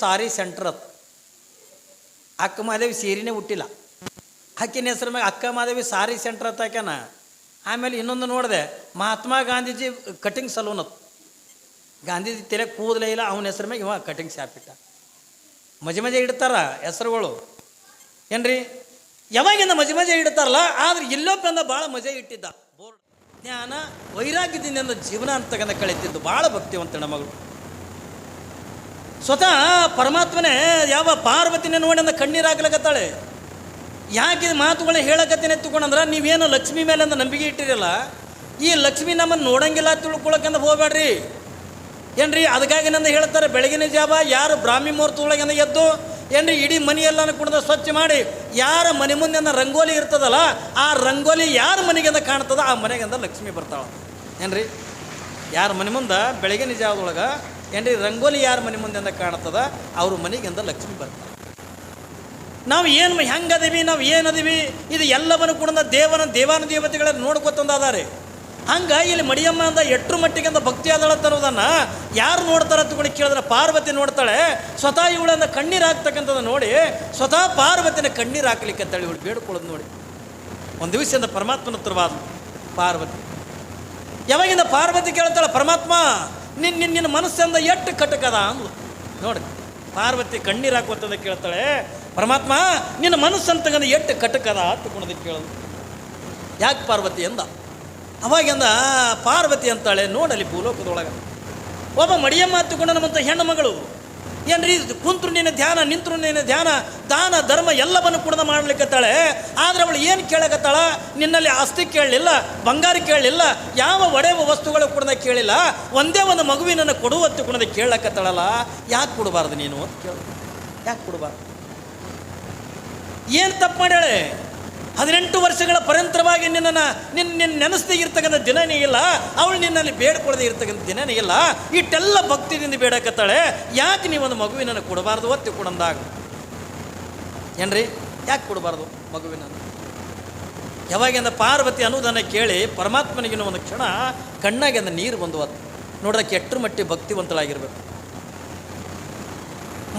ಸಾರಿ centre ಅದು. ಅಕ್ಕ ಮಾದೇವಿ ಸೀರೆನೇ ಹುಟ್ಟಿಲ್ಲ, ಆಕಿನ ಹೆಸ್ರ ಮ್ಯಾಗ ಅಕ್ಕ ಮಾದೇವಿ ಸಾರಿ ಸೆಂಟ್ರ್ ಅಂತ ಹಾಕ್ಯಾನ. ಆಮೇಲೆ ಇನ್ನೊಂದು ನೋಡಿದೆ, ಮಹಾತ್ಮ ಗಾಂಧೀಜಿ ಕಟಿಂಗ್ ಸಲೂನ್ ಅದು. ಗಾಂಧೀಜಿ ತೆರೆ ಕೂದಲೇ ಇಲ್ಲ, ಅವನ ಹೆಸ್ರ ಮ್ಯಾಗ ಇವ ಕಟಿಂಗ್ ಶಾಪ್ ಇಟ್ಟ. ಮಜೆ ಇಡ್ತಾರ ಹೆಸರುಗಳು ಏನ್ರಿ, ಯಾವಾಗಿಂದ ಮಜೆ ಇಡ್ತಾರಲ್ಲ. ಆದ್ರೆ ಇಲ್ಲೊಬ್ಬಂದ ಭಾಳ ಮಜೆ ಇಟ್ಟಿದ್ದ. ಬೋರ್ಡ್ ಜ್ಞಾನ ವೈರಾಗ್ಯದಿಂದ ಜೀವನ ಅಂತಕ್ಕಂಥ ಕಳೀತಿದ್ದು. ಭಾಳ ಭಕ್ತಿವಂತ ಮಗಳು. ಸ್ವತಃ ಪರಮಾತ್ಮನೇ ಯಾವ ಪಾರ್ವತಿನೇ ನೋಡಿ ಅಂದ ಕಣ್ಣೀರು ಹಾಕ್ಲಕತ್ತಾಳೆ. ಯಾಕೆ ಮಾತುಗಳನ್ನ ಹೇಳಕತ್ತೇನೆ ಎತ್ತುಕೊಂಡಂದ್ರೆ, ನೀವೇನು ಲಕ್ಷ್ಮಿ ಮೇಲೆ ಅಂದ ನಂಬಿಕೆ ಇಟ್ಟಿರಲ್ಲ, ಈ ಲಕ್ಷ್ಮಿ ನಮ್ಮನ್ನು ನೋಡಂಗಿಲ್ಲ ತಿಳ್ಕೊಳಕಂದ ಹೋಗ್ಬೇಡ್ರಿ ಏನ್ರಿ. ಅದಕ್ಕಾಗಿ ನಂದು ಹೇಳ್ತಾರೆ, ಬೆಳಗಿನ ಜಾವ ಯಾರು ಬ್ರಾಹ್ಮಿ ಮುಹೂರ್ತ ಒಳಗಿಂದ ಎದ್ದು ಏನ್ರಿ ಇಡೀ ಮನೆಯೆಲ್ಲ ಕುಡ್ದ ಸ್ವಚ್ಛ ಮಾಡಿ, ಯಾರ ಮನೆ ಮುಂದೆ ರಂಗೋಲಿ ಇರ್ತದಲ್ಲ, ಆ ರಂಗೋಲಿ ಯಾರ ಮನೆಗಿಂದ ಕಾಣ್ತದ ಆ ಮನೆಗಿಂದ ಲಕ್ಷ್ಮಿ ಬರ್ತಾಳೆ ಏನ್ರಿ. ಯಾರ ಮನೆ ಮುಂದೆ ಬೆಳಗಿನ ಜಾವದೊಳಗೆ ಏನ್ರಿ ರಂಗೋಲಿ ಯಾರ ಮನೆ ಮುಂದೆ ಕಾಣ್ತದ ಅವ್ರ ಮನೆಗಿಂದ ಲಕ್ಷ್ಮಿ ಬರ್ತಾಳೆ. ನಾವು ಏನು ಹೆಂಗದೀವಿ, ನಾವು ಏನದೀವಿ, ಇದು ಎಲ್ಲವನ್ನು ಕೂಡ ದೇವಾನುದೇವತೆಗಳನ್ನು ನೋಡ್ಕೊತಂದಾರೆ. ಹಂಗೆ ಇಲ್ಲಿ ಮಡಿಯಮ್ಮ ಅಂದ ಎಟ್ರು ಮಟ್ಟಿಗೆ ಅಂತ ಭಕ್ತಿ ಆದಳ ತರೋದನ್ನು ಯಾರು ನೋಡ್ತಾರೆ ಅಂತ ಕೇಳಿದ್ರೆ ಪಾರ್ವತಿ ನೋಡ್ತಾಳೆ. ಸ್ವತಃ ಇವಳನ್ನ ಕಣ್ಣೀರು ಹಾಕ್ತಕ್ಕಂಥದ್ದು ನೋಡಿ, ಸ್ವತಃ ಪಾರ್ವತಿನ ಕಣ್ಣೀರು ಹಾಕ್ಲಿಕ್ಕೆ ಅಂತೇಳಿ ಇವಳು ಬೇಡ್ಕೊಳ್ಳೋದು ನೋಡಿ. ಒಂದು ದಿವಸದಿಂದ ಪರಮಾತ್ಮನ ಹತ್ರವಾದ ಪಾರ್ವತಿ. ಯಾವಾಗಿಂದ ಪಾರ್ವತಿ ಕೇಳ್ತಾಳೆ, ಪರಮಾತ್ಮ ನಿನ್ನ ಮನಸ್ಸಿಂದ ಎಷ್ಟು ಕಟಕದ ಅಂದ್ಲು ನೋಡಿ. ಪಾರ್ವತಿ ಕಣ್ಣೀರು ಹಾಕುವಂಥದ್ದು ಕೇಳ್ತಾಳೆ, ಪರಮಾತ್ಮ ನಿನ್ನ ಮನಸ್ಸಂತಗಂದ ಎಷ್ಟು ಕಟಕದ ಹತ್ತುಕೊಳ್ಳೋದಕ್ಕೆ ಕೇಳೋದು. ಯಾಕೆ ಪಾರ್ವತಿ ಎಂದ. ಅವಾಗಿಂದ ಪಾರ್ವತಿ ಅಂತಾಳೆ, ನೋಡಲಿ ಭೂಲೋಕದೊಳಗೆ ಒಬ್ಬ ಮಡಿಯಮ್ಮ ಹತ್ತುಕೊಂಡ ನಮ್ಮಂಥ ಹೆಣ್ಣು ಮಗಳು ಏನ್ರಿ, ಕುಂತ್ರು ನಿನ್ನ ಧ್ಯಾನ, ನಿಂತರು ನಿನ್ನ ಧ್ಯಾನ, ದಾನ ಧರ್ಮ ಎಲ್ಲವನ್ನು ಕೂಡ ಮಾಡ್ಲಿಕ್ಕತ್ತಾಳೆ. ಆದ್ರೆ ಅವಳು ಏನು ಕೇಳಕತ್ತಾಳ, ನಿನ್ನಲ್ಲಿ ಆಸ್ತಿ ಕೇಳಲಿಲ್ಲ, ಬಂಗಾರ ಕೇಳಲಿಲ್ಲ, ಯಾವ ಒಡೆಯುವ ವಸ್ತುಗಳು ಕೂಡ ಕೇಳಿಲ್ಲ, ಒಂದೇ ಒಂದು ಮಗುವಿನನ್ನು ಕೊಡುವತ್ತು ಕೂಡ ಕೇಳಕತ್ತಾಳಲ್ಲ. ಯಾಕೆ ಕೊಡಬಾರ್ದು ನೀನು ಅಂತ ಕೇಳು. ಯಾಕೆ ಕೊಡಬಾರ್ದು, ಏನು ತಪ್ಪು ಮಾಡ್ಯಾಳೆ? 18 ವರ್ಷಗಳ ಪರಂತರವಾಗಿ ನಿನ್ನ ನೆನೆಸದೇ ಇರ್ತಕ್ಕಂಥ ದಿನನೇ ಇಲ್ಲ, ಅವಳು ನಿನ್ನಲ್ಲಿ ಬೇಡ್ಕೊಳ್ಳದೆ ಇರ್ತಕ್ಕಂಥ ದಿನನೇ ಇಲ್ಲ. ಇಷ್ಟೆಲ್ಲ ಭಕ್ತಿದಿಂದ ಬೇಡಕತ್ತಾಳೆ. ಯಾಕೆ ನೀವೊಂದು ಮಗುವಿನನ್ನು ಕೊಡಬಾರ್ದು ಒತ್ತಿ ಕೊಡಂದಾಗ ಏನ್ರಿ, ಯಾಕೆ ಕೊಡಬಾರ್ದು ಮಗುವಿನನ್ನು? ಯಾವಾಗಿಂದ ಪಾರ್ವತಿ ಅನ್ನೋದನ್ನು ಕೇಳಿ ಪರಮಾತ್ಮನಿಗಿನ ಒಂದು ಕ್ಷಣ ಕಣ್ಣಾಗಿಂದ ನೀರು ಬಂದು ಅದು ನೋಡೋದಕ್ಕೆ ಎಟ್ರ ಮಟ್ಟಿಗೆ ಭಕ್ತಿವಂತಳಾಗಿರ್ಬೇಕು.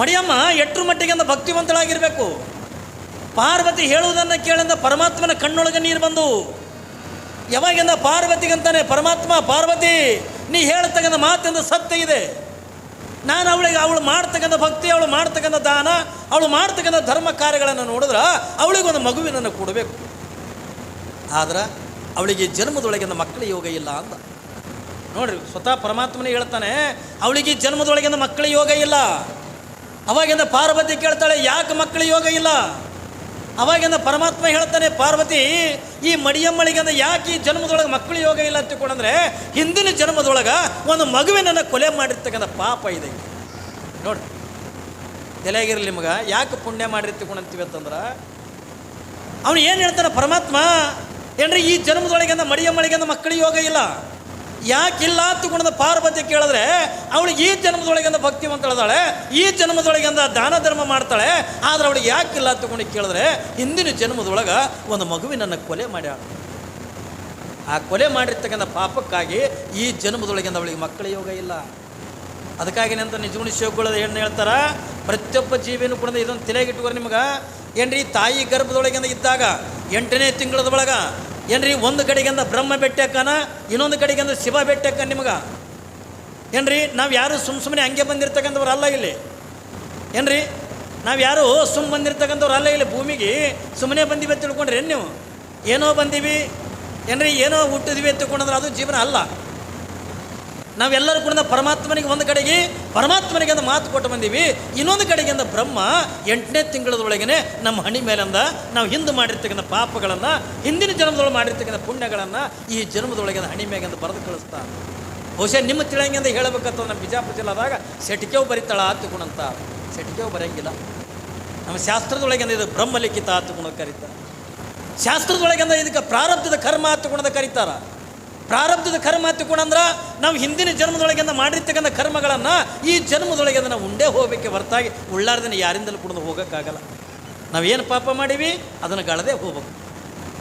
ಮಡಿಯಮ್ಮ ಎಟ್ರ ಮಟ್ಟಿಗೆ ಅಂದ ಭಕ್ತಿವಂತಳಾಗಿರ್ಬೇಕು. ಪಾರ್ವತಿ ಹೇಳುವುದನ್ನು ಕೇಳಿಂದ ಪರಮಾತ್ಮನ ಕಣ್ಣೊಳಗೆ ನೀರು ಬಂದು. ಯಾವಾಗಿಂದ ಪಾರ್ವತಿಗಂತಾನೆ ಪರಮಾತ್ಮ, ಪಾರ್ವತಿ ನೀ ಹೇಳ್ತಕ್ಕಂಥ ಮಾತಿಂದ ಸತ್ಯ ಇದೆ. ನಾನು ಅವಳು ಮಾಡ್ತಕ್ಕಂಥ ಭಕ್ತಿ, ಅವಳು ಮಾಡ್ತಕ್ಕಂಥ ದಾನ, ಅವಳು ಮಾಡ್ತಕ್ಕಂಥ ಧರ್ಮ ಕಾರ್ಯಗಳನ್ನು ನೋಡಿದ್ರೆ ಅವಳಿಗೊಂದು ಮಗುವಿನನ್ನು ಕೊಡಬೇಕು. ಆದ್ರೆ ಅವಳಿಗೆ ಜನ್ಮದೊಳಗಿಂದ ಮಕ್ಕಳ ಯೋಗ ಇಲ್ಲ ಅಂತ ನೋಡ್ರಿ. ಸ್ವತಃ ಪರಮಾತ್ಮನೇ ಹೇಳ್ತಾನೆ, ಅವಳಿಗೆ ಜನ್ಮದೊಳಗಿಂದ ಮಕ್ಕಳ ಯೋಗ ಇಲ್ಲ. ಅವಾಗಿಂದ ಪಾರ್ವತಿ ಕೇಳ್ತಾಳೆ, ಯಾಕೆ ಮಕ್ಕಳ ಯೋಗ ಇಲ್ಲ? ಅವಾಗಿಂದ ಪರಮಾತ್ಮ ಹೇಳ್ತಾನೆ, ಪಾರ್ವತಿ ಈ ಮಡಿಯಮ್ಮಳಿಗಂದ ಯಾಕೆ ಈ ಜನ್ಮದೊಳಗೆ ಮಕ್ಕಳು ಯೋಗ ಇಲ್ಲ ಅಂತ ತಿಳ್ಕೊಂಡ್ರೆ, ಹಿಂದಿನ ಜನ್ಮದೊಳಗೆ ಒಂದು ಮಗುವಿನನ್ನು ಕೊಲೆ ಮಾಡಿರ್ತಕ್ಕಂಥ ಪಾಪ ಇದೆ ನೋಡಿ. ತಲೆಯಾಗಿರಲಿ ನಿಮಗೆ, ಯಾಕೆ ಪುಣ್ಯ ಮಾಡಿರ್ತಿಕೊಂಡಂತೀವಿ ಅಂತಂದ್ರೆ, ಅವನು ಏನು ಹೇಳ್ತಾನೆ ಪರಮಾತ್ಮ ಏನ್ರಿ, ಈ ಜನ್ಮದೊಳಗಿಂದ ಮಡಿಯಮ್ಮಳಿಗಂದ ಮಕ್ಕಳು ಯೋಗ ಇಲ್ಲ. ಯಾಕಿಲ್ಲ ತಗೊಂಡ ಪಾರ್ವತಿ ಕೇಳಿದ್ರೆ, ಅವಳಿಗೆ ಈ ಜನ್ಮದೊಳಗಿಂದ ಭಕ್ತಿವಂತಳದಾಳೆ, ಈ ಜನ್ಮದೊಳಗಿಂದ ದಾನ ಧರ್ಮ ಮಾಡ್ತಾಳೆ. ಆದ್ರೆ ಅವಳಿಗೆ ಯಾಕಿಲ್ಲ ತಗೊಂಡು ಕೇಳಿದ್ರೆ, ಹಿಂದಿನ ಜನ್ಮದೊಳಗೆ ಒಂದು ಮಗುವಿನನ್ನು ಕೊಲೆ ಮಾಡ್ಯಾಳ. ಆ ಕೊಲೆ ಮಾಡಿರ್ತಕ್ಕಂಥ ಪಾಪಕ್ಕಾಗಿ ಈ ಜನ್ಮದೊಳಗಿಂದ ಅವಳಿಗೆ ಮಕ್ಕಳ ಯೋಗ ಇಲ್ಲ. ಅದಕ್ಕಾಗಿ ಅಂತ ನಿಜಗುಣ ಶಿವಗುಳದ ಏನು ಹೇಳ್ತಾರ, ಪ್ರತಿಯೊಬ್ಬ ಜೀವಿನೂ ಕೂಡ ಇದೊಂದು ತಲೆಗಿಟ್ಟುವರು ನಿಮ್ಗೆ ಏನ್ರಿ, ತಾಯಿ ಗರ್ಭದೊಳಗಿಂದ ಇದ್ದಾಗ 8ನೇ ತಿಂಗಳದ ಒಳಗೆ ಏನ್ರಿ, ಒಂದು ಕಡೆಗಿಂದ ಬ್ರಹ್ಮ ಬೆಟ್ಟಕ್ಕನ, ಇನ್ನೊಂದು ಕಡೆಗಿಂದ ಶಿವ ಬೆಟ್ಟಕ್ಕ ನಿಮಗೆ ಏನ್ರಿ. ನಾವು ಯಾರು ಸುಮ್ಮನೆ ಹಂಗೆ ಬಂದಿರ್ತಕ್ಕಂಥವ್ರು ಅಲ್ಲ ಇಲ್ಲಿ ಏನ್ರಿ. ನಾವು ಯಾರು ಬಂದಿರ್ತಕ್ಕಂಥವ್ರು ಅಲ್ಲ ಇಲ್ಲಿ ಭೂಮಿಗೆ. ಸುಮ್ಮನೆ ಬಂದಿವಿ ಅಂತ ತಿಳ್ಕೊಂಡ್ರಿ ನೀವು, ಏನೋ ಬಂದೀವಿ ಏನ್ರಿ, ಏನೋ ಹುಟ್ಟಿದ್ವಿ ಅಂತ ತಿಳ್ಕೊಂಡ್ರೆ ಅದು ಜೀವನ ಅಲ್ಲ. ನಾವೆಲ್ಲರೂ ಕೂಡ ಪರಮಾತ್ಮನಿಗೆ ಒಂದು ಕಡೆಗೆ ಪರಮಾತ್ಮನಿಗೆ ಒಂದು ಮಾತು ಕೊಟ್ಟು ಬಂದೀವಿ, ಇನ್ನೊಂದು ಕಡೆಗಿಂದ ಬ್ರಹ್ಮ 8ನೇ ತಿಂಗಳದೊಳಗೇ ನಮ್ಮ ಹಣಿ ಮೇಲಿಂದ ನಾವು ಹಿಂದೆ ಮಾಡಿರ್ತಕ್ಕಂಥ ಪಾಪಗಳನ್ನು, ಹಿಂದಿನ ಜನ್ಮದೊಳಗೆ ಮಾಡಿರ್ತಕ್ಕಂಥ ಪುಣ್ಯಗಳನ್ನು ಈ ಜನ್ಮದೊಳಗಿಂದ ಹಣಿ ಮೇಗಿಂದ ಬರೆದು ಕಳಿಸ್ತಾ. ಬಹುಶಃ ನಿಮ್ಮ ತಿಳಿಯಂಗಿಂದ ಹೇಳಬೇಕಂತ ನಮ್ಮ ಬಿಜಾಪುರ ಜಿಲ್ಲಾದಾಗ ಸೆಟಿಕೆವು ಬರಿತಾಳ ಹತ್ತುಕೊಂಡಂತ. ಸೆಟಿಕೆವು ಬರೆಯಂಗಿಲ್ಲ. ನಮ್ಮ ಶಾಸ್ತ್ರದೊಳಗಿಂದ ಇದು ಬ್ರಹ್ಮಲಿಖಿತ ಹತ್ತುಕೊಂಡು ಕರೀತಾರೆ. ಶಾಸ್ತ್ರದೊಳಗಿಂದ ಇದಕ್ಕೆ ಪ್ರಾರಬ್ಧದ ಕರ್ಮ ಹತ್ತುಕೊಂಡ ಕರೀತಾರ. ಪ್ರಾರಬ್ಧದ ಕರ್ಮ ಹತ್ತುಕೊಂಡಂದ್ರೆ ನಾವು ಹಿಂದಿನ ಜನ್ಮದೊಳಗಿಂದ ಮಾಡಿರ್ತಕ್ಕಂಥ ಕರ್ಮಗಳನ್ನು ಈ ಜನ್ಮದೊಳಗಿಂದ ನಾವು ಉಂಡೇ ಹೋಗಬೇಕೆ ಹೊರತಾಗಿ ಉಳ್ಳಾರ್ದನ್ನ ಯಾರಿಂದಲೂ ಕೂಡ ಹೋಗೋಕ್ಕಾಗಲ್ಲ. ನಾವೇನು ಪಾಪ ಮಾಡೀವಿ ಅದನ್ನು ಗಳದೇ ಹೋಗ್ಬೇಕು.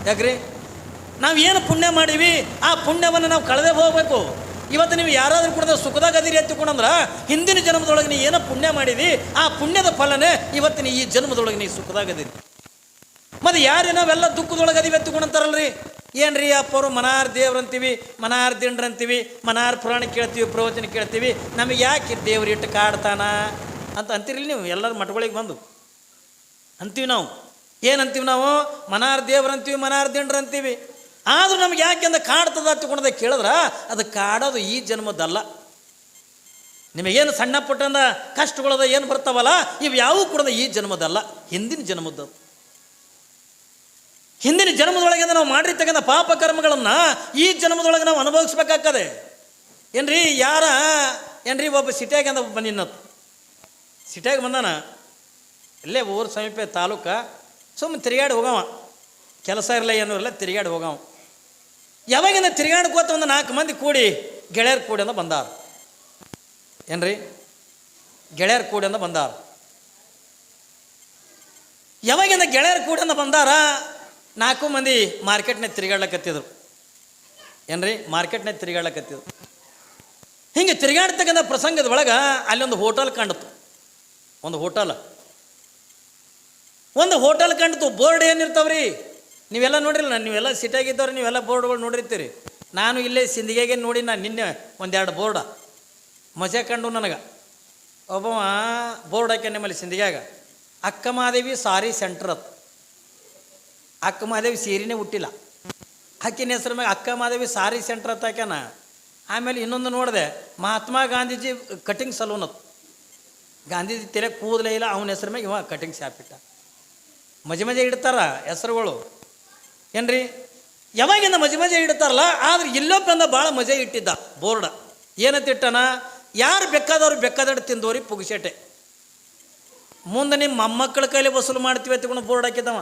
ಯಾಕ್ರಿ, ನಾವೇನು ಪುಣ್ಯ ಮಾಡೀವಿ ಆ ಪುಣ್ಯವನ್ನು ನಾವು ಕಳೆದೇ ಹೋಗಬೇಕು. ಇವತ್ತು ನೀವು ಯಾರಾದರೂ ಕೂಡ ಸುಖದಾಗ ಅದಿರಿ ಎತ್ತಿಕೊಂಡ್ರೆ ಹಿಂದಿನ ಜನ್ಮದೊಳಗೆ ನೀ ಏನೋ ಪುಣ್ಯ ಮಾಡಿದಿ, ಆ ಪುಣ್ಯದ ಫಲನೇ ಇವತ್ತಿನ ಈ ಜನ್ಮದೊಳಗೆ ನೀ ಸುಖದಾಗದಿರಿ. ಮತ್ತು ಯಾರು ನಾವೆಲ್ಲ ದುಃಖದೊಳಗೆ ಅದಿವಿ ಎತ್ತಿಕೊಂಡಂತಾರಲ್ರಿ, ಏನ್ರಿ ಅಪ್ಪವರು ಮನಾರ್ ದೇವ್ರು ಅಂತೀವಿ, ಮನಾರ್ ದಿಂಡ್ರು ಅಂತೀವಿ, ಮನಾರ್ ಪುರಾಣ ಕೇಳ್ತೀವಿ, ಪ್ರವಚನ ಕೇಳ್ತೀವಿ, ನಮಗೆ ಯಾಕೆ ದೇವ್ರು ಇಟ್ಟು ಕಾಡ್ತಾನ ಅಂತ ಅಂತೀರಿ ನೀವು. ಎಲ್ಲರ ಮಠಗಳಿಗೆ ಬಂದು ಅಂತೀವಿ ನಾವು. ಏನಂತೀವಿ ನಾವು? ಮನಾರ್ ದೇವ್ರು ಅಂತೀವಿ, ಮನಾರ್ ದಿಂಡ್ರು ಅಂತೀವಿ. ಆದರೂ ನಮ್ಗೆ ಯಾಕೆ ಅಂದ ಕಾಡ್ತದ ಹಚ್ಕೊಂಡದ ಕೇಳಿದ್ರೆ ಅದು ಕಾಡೋದು ಈ ಜನ್ಮದ್ದಲ್ಲ. ನಿಮಗೇನು ಸಣ್ಣ ಪುಟ್ಟಂದ ಕಷ್ಟಗಳದ ಏನು ಬರ್ತಾವಲ್ಲ, ಇವು ಯಾವೂ ಕೂಡ ಈ ಜನ್ಮದಲ್ಲ, ಹಿಂದಿನ ಜನ್ಮದ್ದು. ಹಿಂದಿನ ಜನ್ಮದೊಳಗೆ ನಾವು ಮಾಡಿರ್ತಕ್ಕಂಥ ಪಾಪ ಕರ್ಮಗಳನ್ನು ಈ ಜನ್ಮದೊಳಗೆ ನಾವು ಅನುಭವಿಸ್ಬೇಕಾಗ್ತದೆ. ಏನ್ರಿ ಏನ್ರಿ ಒಬ್ಬ ಸಿಟಿಯಾಗ ಅಂದ ಬಂದಿನ್ನತ್ತು, ಸಿಟಿಯಾಗ ಬಂದಾನ, ಇಲ್ಲೇ ಊರು ಸಮೀಪ ತಾಲೂಕ, ಸುಮ್ಮನೆ ತಿರುಗಾಡಿ ಹೋಗವ, ಕೆಲಸ ಇರಲ್ಲ ಏನೂ ಇರಲ್ಲ, ತಿರುಗಾಡಿ ಹೋಗವ. ಯಾವಾಗಿನ ತಿರುಗಾಡ್ಕೋತ ಒಂದು 4 ಮಂದಿ ಕೂಡಿ ಗೆಳೆಯರು ಕೂಡಿ ಅಂತ ಬಂದಾರ. ಏನ್ರಿ ಗೆಳೆಯರು ಕೂಡಿ ಅಂತ ಬಂದಾರ. ಯಾವಾಗಿಂದ ಗೆಳೆಯರು ಕೂಡಿ ಅಂತ ಬಂದಾರ, 4 ಮಂದಿ ಮಾರ್ಕೆಟ್ನಾಗ ತಿರುಗಾಡ್ಲಕತ್ತಿದ್ರು. ಏನ್ರಿ ಮಾರ್ಕೆಟ್ನಾಗ ತಿರುಗಾಡ್ಲಕತ್ತಿದ್ರು. ಹಿಂಗೆ ತಿರುಗಾಡ್ತಕ್ಕಂಥ ಪ್ರಸಂಗದ ಒಳಗೆ ಅಲ್ಲೊಂದು ಹೋಟೆಲ್ ಕಂಡಿತು. ಒಂದು ಹೋಟೆಲ್ ಕಂಡಿತು. ಬೋರ್ಡ್ ಏನಿರ್ತಾವ್ರಿ ನೀವೆಲ್ಲ ನೋಡಿರಲ್ಲ, ನೀವೆಲ್ಲ ಸಿಟಿಯಾಗಿದ್ದವ್ರು, ನೀವೆಲ್ಲ ಬೋರ್ಡ್ಗಳು ನೋಡಿರ್ತೀರಿ. ನಾನು ಇಲ್ಲೇ ಸಿಂದಗಿಗೆ ನೋಡಿ, ನಾನು ನಿನ್ನೆ 1-2 ಬೋರ್ಡ ಮಜಾ ಕಂಡು ನನಗೆ. ಒಬ್ಬವ ಬೋರ್ಡ್ ಹಾಕ್ಯ ನಿಮ್ಮಲ್ಲಿ ಸಿಂದಗಿಯಾಗ, ಅಕ್ಕ ಮಹಾದೇವಿ ಸಾರಿ ಸೆಂಟರ್ ಅದು. ಅಕ್ಕ ಮಹಾದೇವಿ ಸೀರೆನೇ ಹುಟ್ಟಿಲ್ಲ, ಆಕಿನ ಹೆಸರು ಮ್ಯಾಗ ಅಕ್ಕ ಮಹಾದೇವಿ ಸಾರಿ ಸೆಂಟರ್ ಅಂತ ಹಾಕ್ಯಾನ. ಆಮೇಲೆ ಇನ್ನೊಂದು ನೋಡಿದೆ, ಮಹಾತ್ಮ ಗಾಂಧೀಜಿ ಕಟಿಂಗ್ ಸಲೂನ್ ಅದು. ಗಾಂಧೀಜಿ ತಲೆ ಕೂದಲೇ ಇಲ್ಲ, ಅವನ ಹೆಸರು ಮ್ಯಾಗ ಇವ ಕಟಿಂಗ್ ಶಾಪ್ ಇಟ್ಟ. ಮಜೆ ಇಡ್ತಾರ ಹೆಸರುಗಳು. ಏನ್ರಿ ಯಾವಾಗಿಂದ ಮಜೆ ಇಡ್ತಾರಲ್ಲ, ಆದ್ರೆ ಇಲ್ಲೊಬ್ಬಂದ ಭಾಳ ಮಜೆ ಇಟ್ಟಿದ್ದ ಬೋರ್ಡ. ಏನಂತಿಟ್ಟನ, ಯಾರು ಬೇಕಾದವ್ರು ತಿಂದೋರಿ ಪುಗ್ಸೆಟೆ. ಮುಂದೆ ನಿಮ್ಮ ಮೊಮ್ಮಕ್ಕಳ ಕೈಲಿ ವಸೂಲು ಮಾಡ್ತೀವಿ ಎತ್ಕೊಂಡು ಬೋರ್ಡ್ ಹಾಕಿದ್ದವ.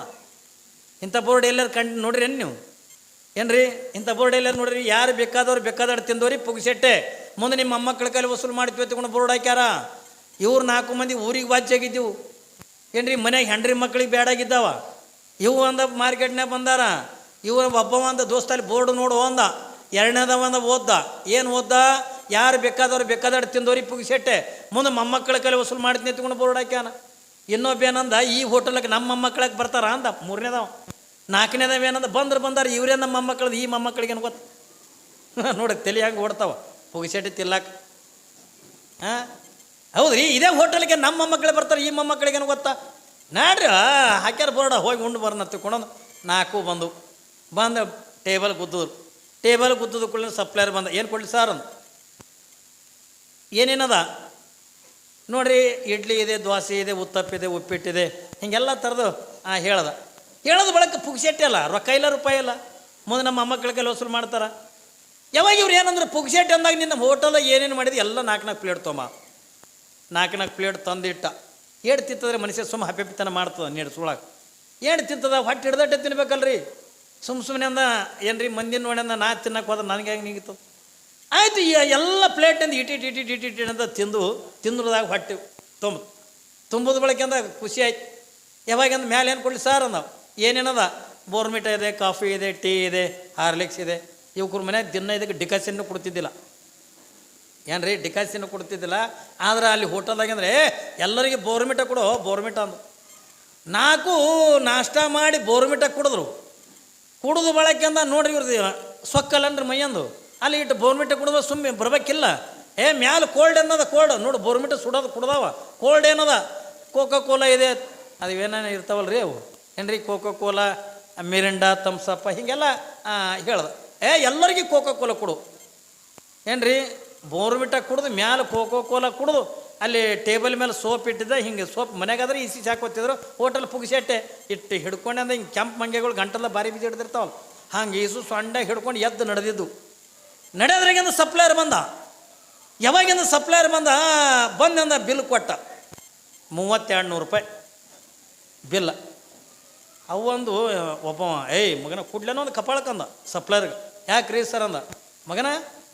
ಇಂಥ ಬೋರ್ಡ್ ಎಲ್ಲರೂ ನೋಡ್ರಿ ನೀವು? ಏನ್ರಿ ಇಂಥ ಬೋರ್ಡ್ ಎಲ್ಲರೂ ನೋಡ್ರಿ? ಯಾರು ಬೇಕಾದವ್ರು ತಿಂದೋರಿ ಪುಗ್ಸೆಟ್ಟೆ, ಮುಂದೆ ನಿಮ್ಮ ಮೊಮ್ಮಕ್ಕಳ ಕೈಲಿ ವಸೂಲು ಮಾಡ್ತೀವಿ ಎತ್ಕೊಂಡು ಬೋರ್ಡ್ ಹಾಕ್ಯಾರ. ಇವ್ರು 4 ಮಂದಿ ಊರಿಗೆ ವಾಜ್ಯಾಗಿದ್ದೀವು. ಏನ್ರಿ ಮನೆಗೆ ಹೆಂಡ್ರಿ ಮಕ್ಕಳಿಗೆ ಬೇಡಾಗಿದ್ದಾವ. ಇವು ಅಂದ ಮಾರ್ಕೆಟ್ನಾಗ ಬಂದಾರ. ಇವ್ರ ಒಬ್ಬವ ಅಂದ ದೋಸ್ತಲ್ಲಿ ಬೋರ್ಡ್ ನೋಡು ಅಂದ. 2ನೇದವ ಅಂದ ಓದ್ದ. ಏನು ಓದ್ದ? ಯಾರು ಬೇಕಾದವ್ರು ತಿಂದೋರಿ ಪುಗ್ಸೆಟ್ಟೆ, ಮುಂದೆ ಮೊಮ್ಮಕ್ಕಳ ಕೈಲಿ ವಸೂಲು ಮಾಡ್ತೀನಿ ಎತ್ಕೊಂಡು ಬೋರ್ಡ್ ಹಾಕ್ಯಾನ. ಇನ್ನೊಬ್ಬೇನಂದ, ಈ ಹೋಟೆಲ್ಗೆ ನಮ್ಮ ಮೊಮ್ಮಕ್ಕಳಿಗೆ ಬರ್ತಾರ ಅಂದ 3ನೇದವ. 4ನೇದವ ಏನಂದ, ಬಂದಾರ ಇವರೇ ನಮ್ಮ ಮೊಮ್ಮಕ್ಕಳದು, ಈ ಮೊಮ್ಮಕ್ಕಳಿಗೇನು ಗೊತ್ತ ನೋಡಿ ತಲೆ ಹಂಗೆ ಓಡ್ತಾವ ಪುಗ್ಸೆಟ್ಟೆ ತಿಲ್ಲಕ್ಕೆ. ಹೌದ್ರಿ, ಇದೇ ಹೋಟೆಲ್ಗೆ ನಮ್ಮ ಮೊಮ್ಮಕ್ಕಳೇ ಬರ್ತಾರೆ, ಈ ಮೊಮ್ಮಕ್ಕಳಿಗೇನು ಗೊತ್ತಾ? ನಾಡ್ರಿ ಹಾಕ್ಯಾರ ಬೋರ್ಡ, ಹೋಗಿ ಉಂಡು ಬರೋಣ ತಿಳ್ಕೊಂಡು 4 ಬಂದು ಟೇಬಲ್ ಗುದ್ದದು ಕೂಡ ಸಪ್ಲೈಯರ್ ಬಂದ. ಏನು ಕೊಡಲಿ ಸರ್ ಅಂದ. ಏನೇನದ ನೋಡ್ರಿ, ಇಡ್ಲಿ ಇದೆ, ದೋಸೆ ಇದೆ, ಉತ್ತಪ್ಪಿದೆ, ಉಪ್ಪಿಟ್ಟಿದೆ, ಹಿಂಗೆಲ್ಲ ಥರದ್ದು ಹೇಳೋದು ಬಳಕ ಪುಗ್ಸೆಟ್ಟೆ ಅಲ್ಲ, ರೊಕ್ಕ ಇಲ್ಲ, ರೂಪಾಯಿ ಇಲ್ಲ. ಮುಂದೆ ನಮ್ಮ ಮೊಮ್ಮಕ್ಕಳಿಗೆ ವಸೂಲು ಮಾಡ್ತಾರೆ. ಯಾವಾಗ ಇವ್ರು ಏನಂದ್ರೆ ಪುಗ್ಸೆಟ್ಟೆ ಅಂದಾಗ ನಿನ್ನ ಹೋಟೆಲ್ ಏನೇನು ಮಾಡಿದೆ ಎಲ್ಲ 4 ಪ್ಲೇಟ್ ತೊಂಬ. 4 ಪ್ಲೇಟ್ ತಂದಿಟ್ಟ. ಏಡು ತಿಂತದ್ರೆ ಮನುಷ್ಯ ಸುಮ್ಮ ಹಪ್ಪಿತನ ಮಾಡ್ತದೆ, ನೀಡು ಸುಳಾಗ ಏಡು ತಿಂತದ, ಹೊಟ್ಟೆ ಹಿಡ್ದಟ್ಟೆ ತಿನ್ಬೇಕಲ್ರಿ. ಸುಮ್ಮನೆ ಅಂದ ಏನ್ರಿ ಮಂದಿನ ನೋಡ್ಯಂದ ನಾ ತಿನ್ನಕ್ಕೆ ಹೋದ್ರೆ ನನಗೆ ಹೆಂಗೆ ನಿಗಿತದೆ. ಆಯಿತು, ಈ ಎಲ್ಲ ಪ್ಲೇಟಿಂದ ಇಟಿ ಅಂತ ತಿಂದ್ರದಾಗ ಹೊಟ್ಟೆ ತುಂಬೋದು ಬಳಕೆ ಅಂದ ಖುಷಿ ಆಯ್ತು. ಯಾವಾಗಂದ್ರೆ ಮೇಲೆ ಏನು ಕೊಡಲಿ ಸರ್ ಅಂದ. ಏನೇನದ? ಬೋರ್ಮಿಟ ಇದೆ, ಕಾಫಿ ಇದೆ, ಟೀ ಇದೆ, ಹಾರ್ಲಿಕ್ಸ್ ಇದೆ. ಇವ್ರ ಮನ್ಯಾಗ ದಿನ ಇದಕ್ಕೆ ಡಿಕಾಷನ್ನು ಕೊಡ್ತಿದ್ದಿಲ್ಲ. ಏನ್ರಿ ಡಿಕಾಷನ್ನು ಕೊಡ್ತಿದ್ದಿಲ್ಲ. ಆದ್ರೆ ಅಲ್ಲಿ ಹೋಟೆಲ್ದಾಗಂದ್ರೆ ಎಲ್ಲರಿಗೆ ಬೋರ್ಮಿಟ ಕೊಡು, ಬೋರ್ಮಿಟ ಅಂದು 4 ನಾಷ್ಟ ಮಾಡಿ ಬೋರ್ಮಿಟ ಕುಡಿದು ಬಳಕೆ ಅಂದ. ನೋಡ್ರಿ ಇವ್ರದ್ದು ಸೊಕ್ಕಲ್ಲನ್ರಿ ಮೈಯಂದು. ಅಲ್ಲಿ ಇಟ್ಟು ಬೋರ್ಮಿಟ ಕುಡಿದ ಸುಮ್ಮನೆ ಬರ್ಬೇಕಿಲ್ಲ. ಮ್ಯಾಲೆ ಕೋಲ್ಡ್ ಏನದ, ಕೋಲ್ಡ್ ನೋಡು, ಬೋರ್ಮಿಟ ಸುಡೋದು ಕುಡ್ದಾವ. ಕೋಲ್ಡ್ ಏನದ? ಕೋಕೋ ಕೋಲಾ ಇದೆ, ಅದು ಏನೇನು ಇರ್ತಾವಲ್ರಿ ಅವು. ಏನ್ರಿ ಕೋಕೋ ಕೋಲಾ, ಮಿರಿಂಡಾ, ಥಮ್ಸಪ್ಪ ಹಿಂಗೆಲ್ಲ ಹೇಳ್ದ. ಎಲ್ಲರಿಗೂ ಕೋಕೋ ಕೋಲಾ ಕೊಡು. ಏನ್ರಿ ಬೋರ್ಮಿಟ ಕುಡ್ದು ಮ್ಯಾಲೆ ಕೋಕೋ ಕೋಲಾ ಕುಡ್ದು ಅಲ್ಲಿ ಟೇಬಲ್ ಮೇಲೆ ಸೋಪ್ ಇಟ್ಟಿದ್ದ. ಹಿಂಗೆ ಸೋಪ್ ಮನೆಗಾದ್ರೆ ಈಸಿ ಹಾಕೋತಿದ್ರು. ಹೋಟೆಲ್ ಪುಗ್ಸೆಟ್ಟೆ ಇಟ್ಟು ಹಿಡ್ಕೊಂಡು ಅಂದ್ರೆ ಹಿಂಗೆ ಕೆಂಪು ಮಂಗೆಗಳು ಗಂಟೆಲ್ಲ ಬಾರಿ ಬೀಜ ಹಿಡ್ದಿರ್ತಾವಲ್ಲ, ಹಂಗೆ ಈಸು ಸೊಂಡ ಹಿಡ್ಕೊಂಡು ಎದ್ದು ನಡೆದಿದ್ದು. ನಡೆಯೋದ್ರಾಗಿಂದ ಸಪ್ಲೈಯರ್ ಬಂದ. ಯಾವಾಗಿಂದ ಸಪ್ಲೈಯರ್ ಬಂದಂದ ಬಿಲ್ ಕೊಟ್ಟ 3200 ರೂಪಾಯಿ ಬಿಲ್ಲ. ಅವೊಂದು ಒಬ್ಬ ಮಗನ ಕುಡ್ಲೇನೋ ಒಂದು ಕಪಾಳಕ್ಕಂದ ಸಪ್ಲೈಯರ್ಗೆ. ಯಾಕೆ ರೀ ಸರ್ ಅಂದ. ಮಗನ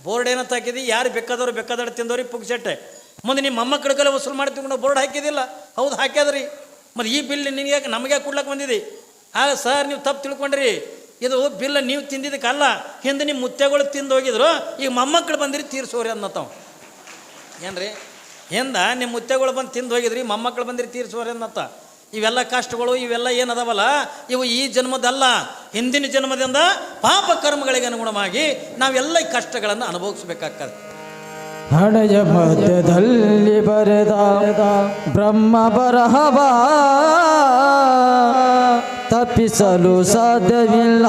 ಬೋರ್ಡ್ ಏನಂತ ಹಾಕಿದಿ, ಯಾರು ಬೇಕಾದವ್ರು ತಿಂದವ್ರಿಗೆ ಪುಗ್ಸೆಟ್ಟೆ, ಮುಂದೆ ನಿಮ್ಮ ಮೊಮ್ಮಕ್ಕಳ ಕೈಲಿ ವಸೂಲು ಮಾಡ್ತೀವಿ ಬೋರ್ಡ್ ಹಾಕಿದಿಲ್ಲ. ಹೌದು ಹಾಕ್ಯಾದ್ರಿ. ಮತ್ತು ಈ ಬಿಲ್ ನಿನಗೆ ನಮಗೆ ಕೊಡ್ಲಕ್ಕೆ ಬಂದಿದೆ. ಆಗ ಸರ್ ನೀವು ತಪ್ಪು ತಿಳ್ಕೊಂಡ್ರಿ, ಇದು ಬಿಲ್ಲ ನೀವು ತಿಂದಿದ್ದಕ್ಕಲ್ಲ, ಹಿಂದೆ ನಿಮ್ಮ ಮುತ್ತೆಗಳು ತಿಂದು ಹೋಗಿದ್ರು, ಈಗ ಮೊಮ್ಮಕ್ಕಳು ಬಂದಿರಿ ತೀರ್ಸೋರಿ ಅನ್ನತ್ತಾವ. ಏನ್ರಿ ಹಿಂದೆ ನಿಮ್ಮ ಮುತ್ತೆಗಳು ಬಂದು ತಿಂದು ಹೋಗಿದ್ರಿ, ಮೊಮ್ಮಕ್ಕಳು ಬಂದಿರಿ ತೀರ್ಸೋರಿ ಅನ್ನತ್ತ. ಇವೆಲ್ಲ ಕಷ್ಟಗಳು ಇವೆಲ್ಲ ಏನದವಲ್ಲ, ಇವು ಈ ಜನ್ಮದಲ್ಲ, ಹಿಂದಿನ ಜನ್ಮದಿಂದ ಪಾಪ ಕರ್ಮಗಳಿಗೆ ಅನುಗುಣವಾಗಿ ನಾವೆಲ್ಲ ಈ ಕಷ್ಟಗಳನ್ನು ಅನುಭವಿಸ್ಬೇಕಾಗ್ತದೆ. ಹಣೆಯ ಮಧ್ಯದಲ್ಲಿ ಬರೆದ ಬ್ರಹ್ಮ ಬರಹವ ತಪ್ಪಿಸಲು ಸಾಧ್ಯವಿಲ್ಲ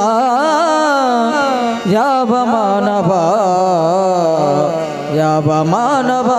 ಯಾವ ಮಾನವ.